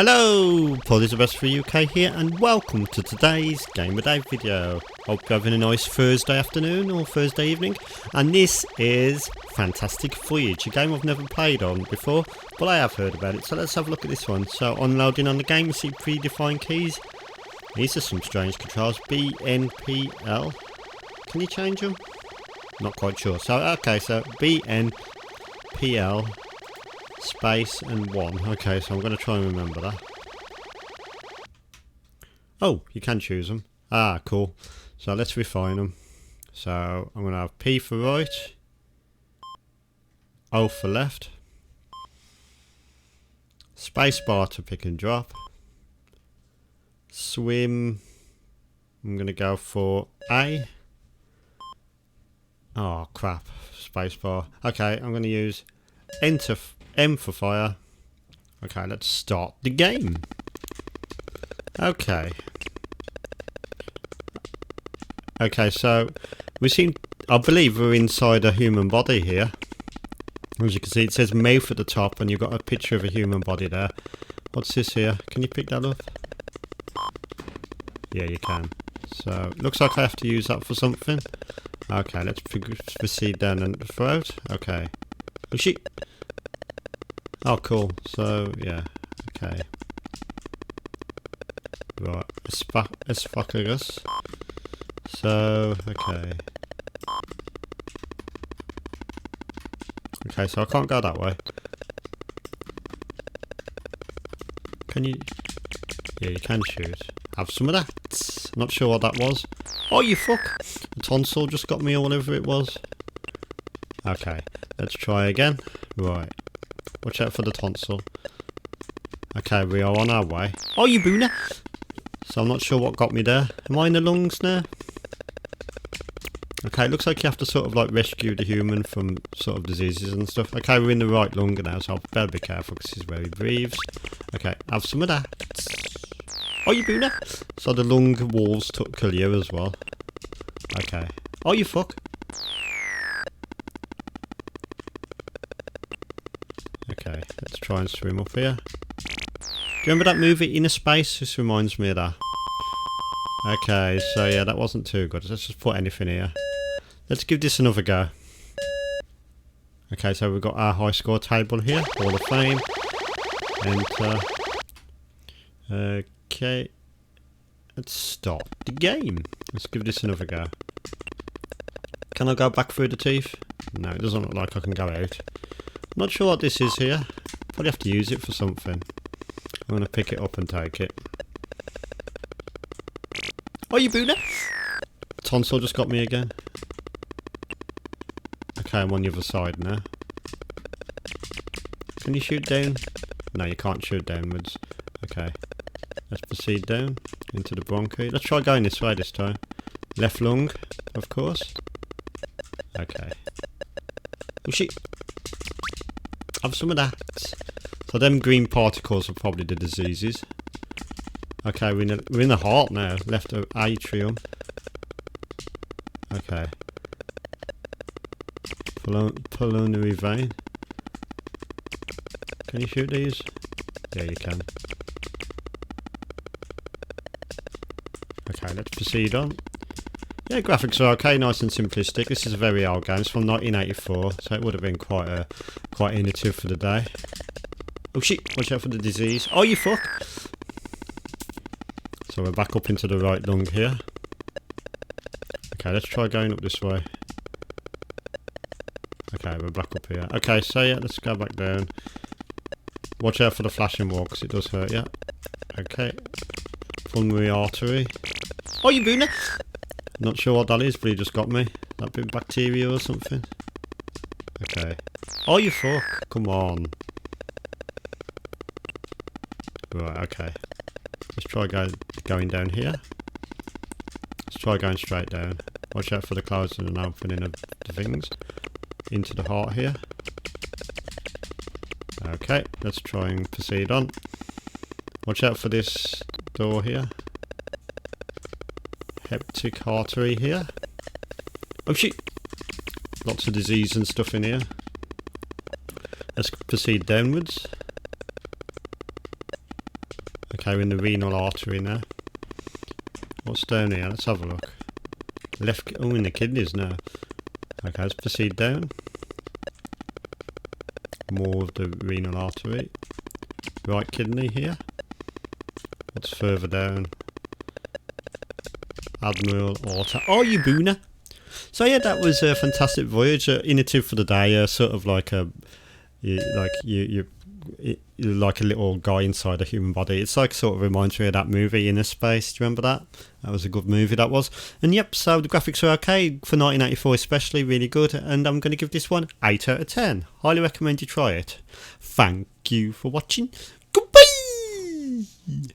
Hello, Paul is the best for UK here, and welcome to today's Game of Day video. Hope you're having a nice Thursday afternoon or Thursday evening, and this is Fantastic Voyage, a game I've never played on before, but I have heard about it, so let's have a look at this one. So unloading on the game, you see predefined keys. These are some strange controls. B, N, P, L. Can you change them? Not quite sure. So okay, so B, N, P, L. Space and 1. Okay, so I'm going to try and remember that. Oh, you can choose them. Ah, cool. So let's refine them. So I'm going to have P for right, O for left, space bar to pick and drop, swim, I'm going to go for A. Oh crap, space bar. Okay, I'm going to use enter M for fire. Okay, let's start the game. Okay. Okay, so I believe we're inside a human body here. As you can see, it says mouth at the top and you've got a picture of a human body there. What's this here? Can you pick that up? Yeah, you can. So, looks like I have to use that for something. Okay, let's proceed down and throat. Okay. Oh shit! Oh cool, so yeah, okay. Right, esophagus. So, okay. Okay, so I can't go that way. Can you? Yeah, you can shoot. Have some of that. Not sure what that was. Oh, you fuck! The tonsil just got me or whatever it was. Okay, let's try again. Right. Watch out for the tonsil. Okay, we are on our way. Oh, you booner! So I'm not sure what got me there. Am I in the lungs now? Okay, it looks like you have to sort of like rescue the human from sort of diseases and stuff. Okay, we're in the right lung now, so I better be careful because this is where he breathes. Okay, have some of that. Oh, you booner! So the lung walls kill you as well. Okay. Oh, you fuck! Okay, let's try and swim up here. Do you remember that movie Inner Space? This reminds me of that. Okay, so yeah, that wasn't too good. Let's just put anything here. Let's give this another go. Okay, so we've got our high score table here. Hall of Fame. Enter. Okay. Let's start the game. Let's give this another go. Can I go back through the teeth? No, it doesn't look like I can go out. Not sure what this is here. Probably have to use it for something. I'm going to pick it up and take it. Oh, you booner! Tonsil just got me again. Okay, I'm on the other side now. Can you shoot down? No, you can't shoot downwards. Okay. Let's proceed down into the bronchi. Let's try going this way this time. Left lung, of course. Okay. Oh shit! Have some of that. So them green particles are probably the diseases. Okay, we're in the heart now. Left atrium. Okay. Pulmonary vein. Can you shoot these? Yeah, you can. Okay, let's proceed on. Yeah, graphics are okay, nice and simplistic. This is a very old game. It's from 1984, so it would have been quite innovative for the day. Oh shit! Watch out for the disease. Oh, you fuck! So we're back up into the right lung here. Okay, let's try going up this way. Okay, we're back up here. Okay, so yeah, let's go back down. Watch out for the flashing wall, because it does hurt you. Okay. Pulmonary artery. Oh, you booner! Not sure what that is, but he just got me. That bit of bacteria or something. Okay. Oh, you fuck! Come on. Right, okay. Let's try going down here. Let's try going straight down. Watch out for the closing and opening of the things. Into the heart here. Okay, let's try and proceed on. Watch out for this door here. Hepatic artery here. Oh shit! Lots of disease and stuff in here. Let's proceed downwards. Okay, we're in the renal artery now. What's down here? Let's have a look. Left, oh, in the kidneys now. Okay, let's proceed down. More of the renal artery. Right kidney here. What's further down? Admiral Aorta. Oh, you booner! So yeah, that was a fantastic voyage. Innovative for the day. Sort of like a, you're like a little guy inside a human body. It's like sort of reminds me of that movie Inner Space. Do you remember that? That was a good movie, that was. And yep, so the graphics are okay for 1984, especially really good. And I'm going to give this one 8 out of 10. Highly recommend you try it. Thank you for watching. Goodbye.